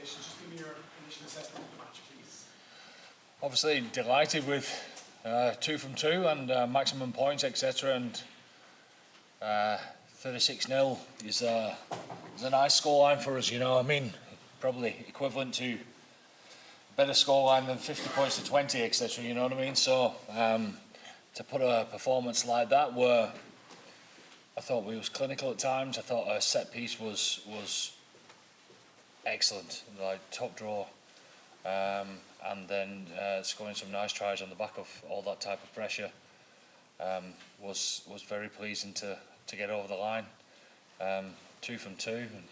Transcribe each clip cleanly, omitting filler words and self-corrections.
Nations. Just give me your initial assessment of the match, please. Obviously delighted with 2 from 2 and maximum points, etc. And 36-0 is a nice scoreline for us. You know, I mean, probably equivalent to better scoreline than 50 points to 20, etc. You know what I mean? So to put a performance like that, where I thought we was clinical at times, I thought our set piece was excellent, like top draw, and then scoring some nice tries on the back of all that type of pressure was very pleasing to get over the line. 2 from 2. And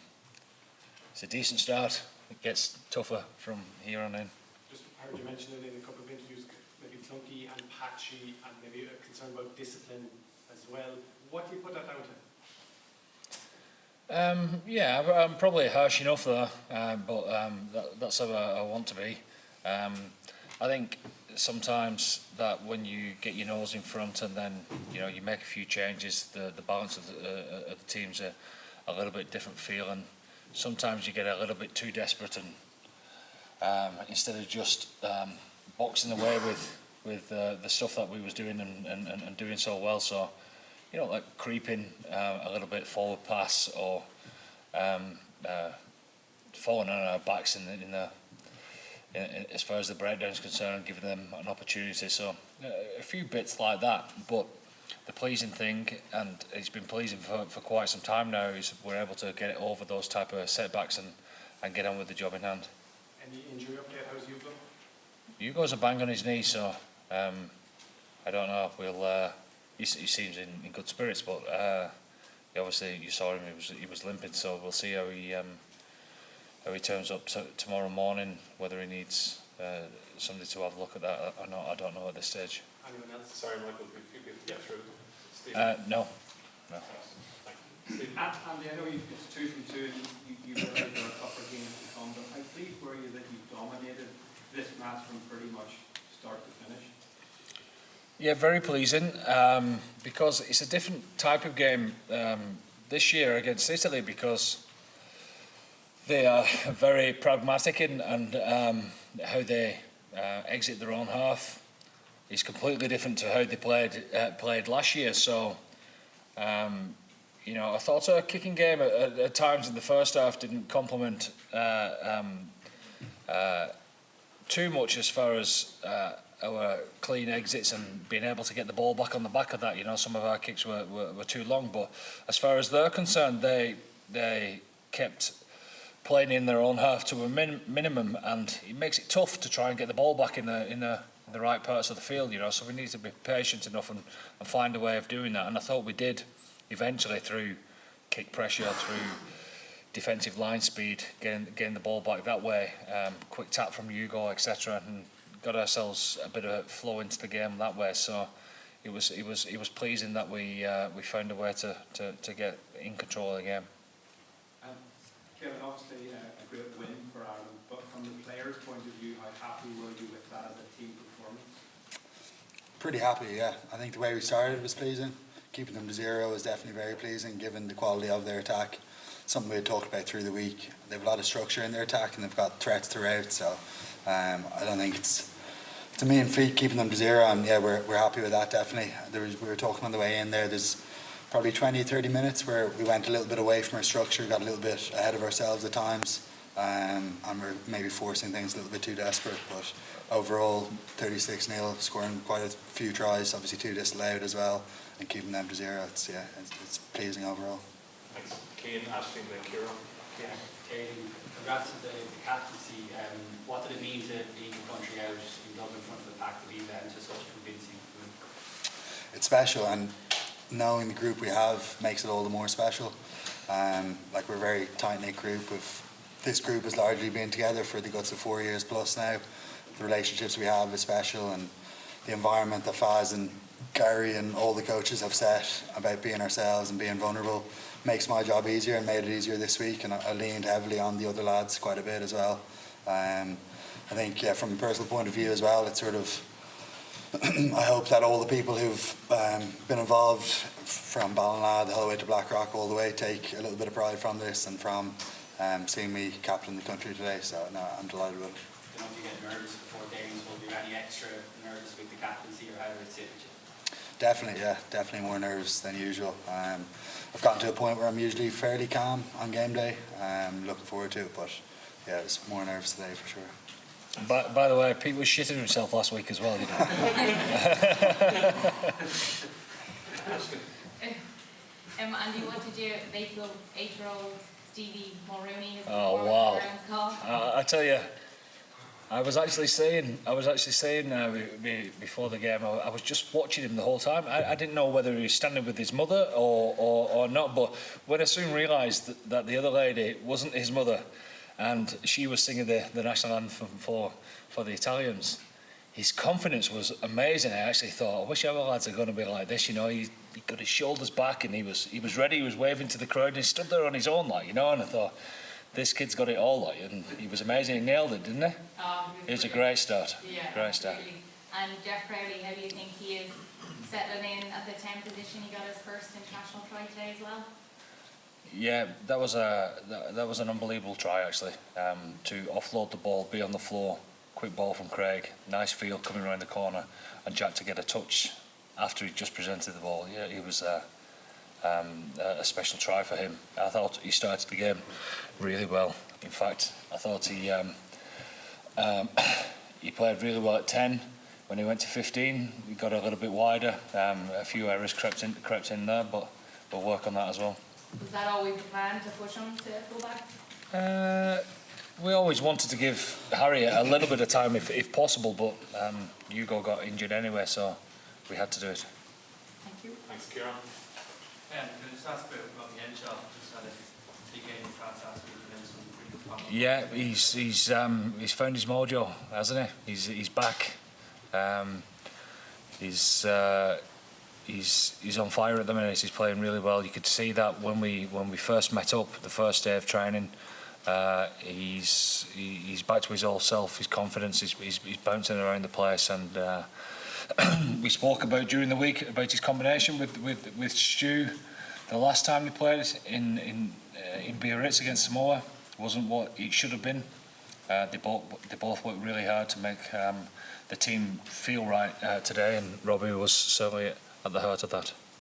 it's a decent start. It gets tougher from here on in. Just heard you mention it in a couple of interviews, maybe clunky and patchy, and maybe a concern about discipline as well. What do you put that down to? Yeah, I'm probably harsh enough there, but that's how I want to be. I think sometimes that when you get your nose in front and then you make a few changes, the balance of the team's a little bit different feel, and sometimes you get a little bit too desperate, and instead of just boxing away with the stuff that we was doing and doing so well, so like creeping a little bit forward pass or falling on our backs in as far as the breakdown is concerned, giving them an opportunity. So a few bits like that, but the pleasing thing, and it's been pleasing for quite some time now, is we're able to get it over those type of setbacks and get on with the job in hand. Any injury update? How's Hugo? Hugo's a bang on his knee, so I don't know. He seems in good spirits, but obviously you saw him. He was limping, so we'll see how he turns up tomorrow morning. Whether he needs somebody to have a look at that or not, I don't know at this stage. Anyone else? Sorry, Michael, could you get through? No. Andy, I know it's 2 from 2, and you were out for a tougher game to come, but how pleased were you that you dominated this match from pretty much start to finish? Yeah, very pleasing, because it's a different type of game this year against Italy, because they are very pragmatic and how they exit their own half is completely different to how they played last year. So, I thought our kicking game at times in the first half didn't complement too much as far as our clean exits and being able to get the ball back on the back of that. Some of our kicks were too long, but as far as they're concerned, they kept playing in their own half to a minimum, and it makes it tough to try and get the ball back in the right parts of the field. So we need to be patient enough and find a way of doing that, and I thought we did eventually through kick pressure, through defensive line speed, getting the ball back that way, quick tap from Hugo, etc., and got ourselves a bit of flow into the game that way. So it was pleasing that we found a way to get in control of the game. Caelan, obviously a great win for Ireland, but from the players' point of view, how happy were you with that as a team performance? Pretty happy, yeah. I think the way we started was pleasing. Keeping them to 0 was definitely very pleasing, given the quality of their attack. Something we had talked about through the week. They have a lot of structure in their attack, and they've got threats throughout. So I don't think it's a mean feat keeping them to 0, and yeah, we're happy with that, definitely. We were talking on the way in there. There's probably 20-30 minutes where we went a little bit away from our structure, got a little bit ahead of ourselves at times, and we're maybe forcing things a little bit too desperate. But overall, 36-0, scoring quite a few tries, obviously 2 disallowed as well, and keeping them to 0. It's pleasing overall. Thanks. Cian, Ashley, and Kieran. Yeah, Cian, congrats on the captaincy. What did it mean to lead the country out in Dublin in front of the pack to lead that into such a convincing win? It's special, and knowing the group we have makes it all the more special. We're a very tight-knit group. This group has largely been together for the guts of 4 years plus now. The relationships we have is special, and the environment that Faz and Gary and all the coaches have set about being ourselves and being vulnerable makes my job easier, and made it easier this week, and I leaned heavily on the other lads quite a bit as well. I think, from a personal point of view as well, it's sort of I hope that all the people who've been involved from Ballina the whole way to Blackrock all the way take a little bit of pride from this, and from seeing me captain the country today. So no, I'm delighted with it. I don't know if you get nervous before games. Will you be any extra nervous with the captaincy, or how did it sit with you? Definitely, yeah, definitely more nervous than usual. I've gotten to a point where I'm usually fairly calm on game day. Looking forward to it, but yeah, it's more nervous today for sure. By the way, Pete was shitting himself last week as well, you know. Andy, what did you make of 8-year-old Stevie Mulrooney? Oh wow! I tell you, I was actually saying before the game, I was just watching him the whole time. I didn't know whether he was standing with his mother or not, but when I soon realised that the other lady wasn't his mother, and she was singing the national anthem for the Italians, his confidence was amazing. I actually thought, I wish our lads are going to be like this. You know, he got his shoulders back and he was ready. He was waving to the crowd and he stood there on his own, like, you know. And I thought, this kid's got it all, like, and he was amazing. He nailed it, didn't he? It was a great start. Yeah, great start. Absolutely. And Jeff Crowley, how do you think he is settling in at the 10 position? He got his first international try today as well. Yeah, that was an unbelievable try actually. To offload the ball, be on the floor, quick ball from Craig, nice field coming around the corner, and Jack to get a touch after he just presented the ball. Yeah, it was a special try for him. I thought he started the game really well. In fact, I thought he played really well at 10. When he went to 15, he got a little bit wider. A few errors crept in there, but we'll work on that as well. Was that always the plan, to push him to fullback? We always wanted to give Harry a little bit of time if possible, but Hugo got injured anyway, so we had to do it. Thank you. Thanks, Kieran. Can I just ask about the end shot? Just had a big game in France last week and then some pretty good problems. Yeah, he's found his mojo, hasn't he? He's back. He's on fire at the minute. He's playing really well. You could see that when we first met up, the first day of training. He's back to his old self. His confidence. He's bouncing around the place, and we spoke about during the week about his combination with Stu. The last time he played in Biarritz against Samoa wasn't what it should have been. They both worked really hard to make the team feel right today, and Robbie was certainly at the heart of that.